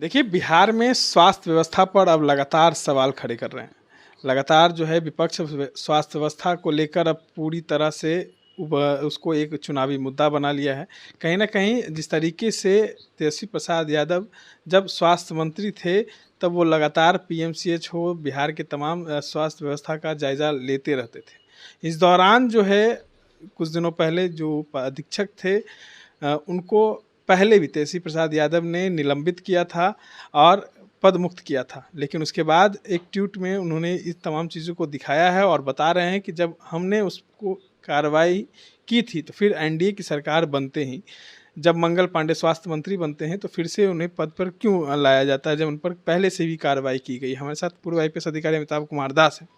देखिए, बिहार में स्वास्थ्य व्यवस्था पर अब लगातार सवाल खड़े कर रहे हैं। लगातार जो है विपक्ष स्वास्थ्य व्यवस्था को लेकर अब पूरी तरह से उसको एक चुनावी मुद्दा बना लिया है। कहीं न कहीं जिस तरीके से तेजस्वी प्रसाद यादव जब स्वास्थ्य मंत्री थे, तब वो लगातार पीएमसीएच हो, बिहार के तमाम स्वास्थ्य व्यवस्था का जायज़ा लेते रहते थे। इस दौरान जो है कुछ दिनों पहले जो अधीक्षक थे उनको पहले भी तेजस्वी प्रसाद यादव ने निलंबित किया था और पद मुक्त किया था। लेकिन उसके बाद एक ट्वीट में उन्होंने इस तमाम चीज़ों को दिखाया है और बता रहे हैं कि जब हमने उसको कार्रवाई की थी तो फिर एनडीए की सरकार बनते ही जब मंगल पांडे स्वास्थ्य मंत्री बनते हैं तो फिर से उन्हें पद पर क्यों लाया जाता है जब उन पर पहले से भी कार्रवाई की गई। हमारे साथ पूर्व आईपीएस अधिकारी अमिताभ कुमार दास हैं।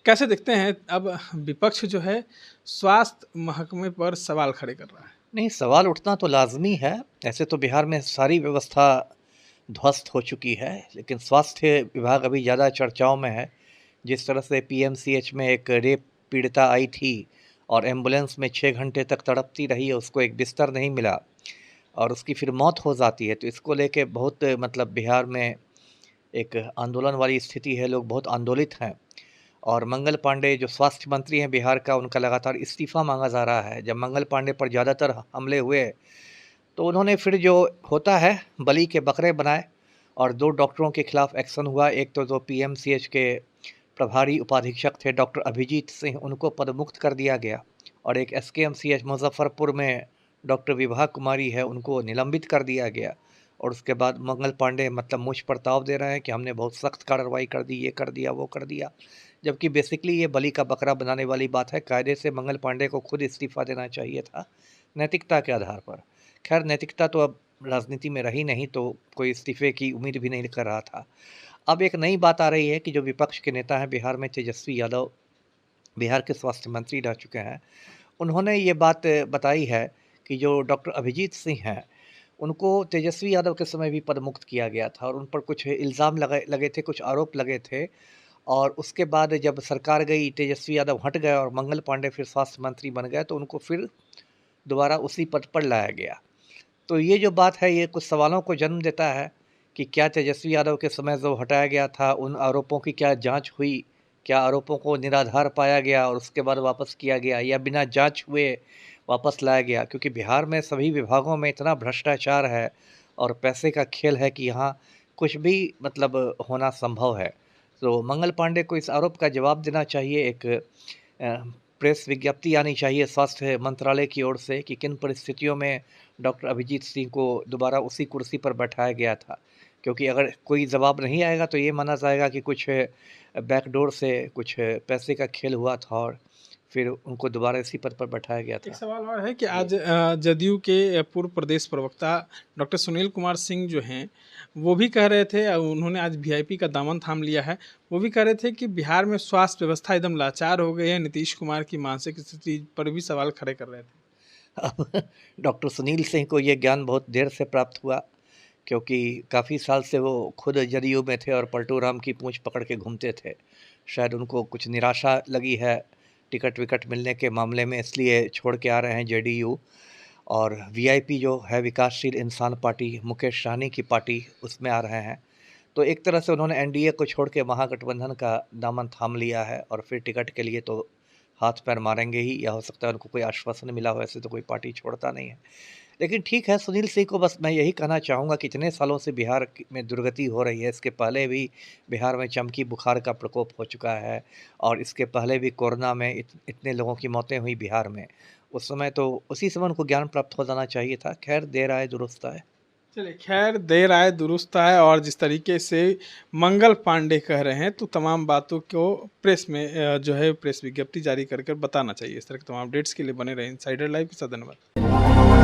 कैसे देखते हैं अब विपक्ष जो है स्वास्थ्य महकमे पर सवाल खड़े कर रहा है? नहीं, सवाल उठना तो लाज़मी है। ऐसे तो बिहार में सारी व्यवस्था ध्वस्त हो चुकी है, लेकिन स्वास्थ्य विभाग अभी ज़्यादा चर्चाओं में है। जिस तरह से पीएमसीएच में एक रेप पीड़िता आई थी और एम्बुलेंस में 6 घंटे तक तड़पती रही, उसको एक बिस्तर नहीं मिला और उसकी फिर मौत हो जाती है। तो इसको लेके बहुत मतलब बिहार में एक आंदोलन वाली स्थिति है, लोग बहुत आंदोलित हैं। और मंगल पांडे जो स्वास्थ्य मंत्री हैं बिहार का, उनका लगातार इस्तीफ़ा मांगा जा रहा है। जब मंगल पांडे पर ज़्यादातर हमले हुए तो उन्होंने फिर जो होता है बलि के बकरे बनाए और 2 डॉक्टरों के खिलाफ एक्शन हुआ। एक तो जो पीएमसीएच के प्रभारी उपाधीक्षक थे डॉक्टर अभिजीत सिंह, उनको पदमुक्त कर दिया गया और एक एसकेएमसीएच मुजफ्फरपुर में डॉक्टर विभा कुमारी है, उनको निलंबित कर दिया गया। और उसके बाद मंगल पांडे मतलब मुझ पर ताव दे रहे हैं कि हमने बहुत सख्त कार्रवाई कर दी, ये कर दिया, वो कर दिया। जबकि बेसिकली ये बलि का बकरा बनाने वाली बात है। कायदे से मंगल पांडे को खुद इस्तीफ़ा देना चाहिए था नैतिकता के आधार पर। खैर, नैतिकता तो अब राजनीति में रही नहीं, तो कोई इस्तीफ़े की उम्मीद भी नहीं कर रहा था। अब एक नई बात आ रही है कि जो विपक्ष के नेता हैं बिहार में, तेजस्वी यादव बिहार के स्वास्थ्य मंत्री रह चुके हैं, उन्होंने ये बात बताई है कि जो डॉक्टर अभिजीत सिंह हैं, उनको तेजस्वी यादव के समय भी पदमुक्त किया गया था और उन पर कुछ इल्ज़ाम लगे थे, कुछ आरोप लगे थे। और उसके बाद जब सरकार गई, तेजस्वी यादव हट गए और मंगल पांडे फिर स्वास्थ्य मंत्री बन गए, तो उनको फिर दोबारा उसी पद पर लाया गया। तो ये जो बात है, ये कुछ सवालों को जन्म देता है कि क्या तेजस्वी यादव के समय जो हटाया गया था, उन आरोपों की क्या जांच हुई? क्या आरोपों को निराधार पाया गया और उसके बाद वापस किया गया, या बिना जांच हुए वापस लाया गया? क्योंकि बिहार में सभी विभागों में इतना भ्रष्टाचार है और पैसे का खेल है कि यहाँ कुछ भी मतलब होना संभव है। तो मंगल पांडे को इस आरोप का जवाब देना चाहिए। एक प्रेस विज्ञप्ति आनी चाहिए स्वास्थ्य मंत्रालय की ओर से कि किन परिस्थितियों में डॉक्टर अभिजीत सिंह को दोबारा उसी कुर्सी पर बैठाया गया था। क्योंकि अगर कोई जवाब नहीं आएगा तो ये माना जाएगा कि कुछ बैकडोर से कुछ पैसे का खेल हुआ था और फिर उनको दोबारा इसी पद पर बैठाया गया एक था। सवाल और है कि आज जदयू के पूर्व प्रदेश प्रवक्ता डॉक्टर सुनील कुमार सिंह जो हैं वो भी कह रहे थे, उन्होंने आज वीआईपी का दामन थाम लिया है। वो भी कह रहे थे कि बिहार में स्वास्थ्य व्यवस्था एकदम लाचार हो गई है, नीतीश कुमार की मानसिक स्थिति पर भी सवाल खड़े कर रहे थे। अब डॉक्टर सुनील सिंह को ये ज्ञान बहुत देर से प्राप्त हुआ, क्योंकि काफ़ी साल से वो खुद जदयू में थे और पलटू राम की पूंछ पकड़ के घूमते थे। शायद उनको कुछ निराशा लगी है टिकट विकट मिलने के मामले में, इसलिए छोड़ के आ रहे हैं जेडीयू। और वीआईपी जो है विकासशील इंसान पार्टी, मुकेश सहनी की पार्टी, उसमें आ रहे हैं। तो एक तरह से उन्होंने एनडीए को छोड़ के महागठबंधन का दामन थाम लिया है और फिर टिकट के लिए तो हाथ पैर मारेंगे ही, या हो सकता है उनको कोई आश्वासन मिला हो। ऐसे तो कोई पार्टी छोड़ता नहीं है। लेकिन ठीक है, सुनील सिंह को बस मैं यही कहना चाहूँगा कि इतने सालों से बिहार में दुर्गति हो रही है। इसके पहले भी बिहार में चमकी बुखार का प्रकोप हो चुका है और इसके पहले भी कोरोना में इतने लोगों की मौतें हुई बिहार में। उस समय तो उसी समय उनको ज्ञान प्राप्त हो जाना चाहिए था। खैर, देर आए दुरुस्त आए। चलिए, खैर देर आए दुरुस्त आए। और जिस तरीके से मंगल पांडे कह रहे हैं तो तमाम बातों को प्रेस में जो है प्रेस विज्ञप्ति जारी कर बताना चाहिए। इस तरह के तमाम अपडेट्स के लिए बने रहे इनसाइडर लाइव के साथ। धन्यवाद।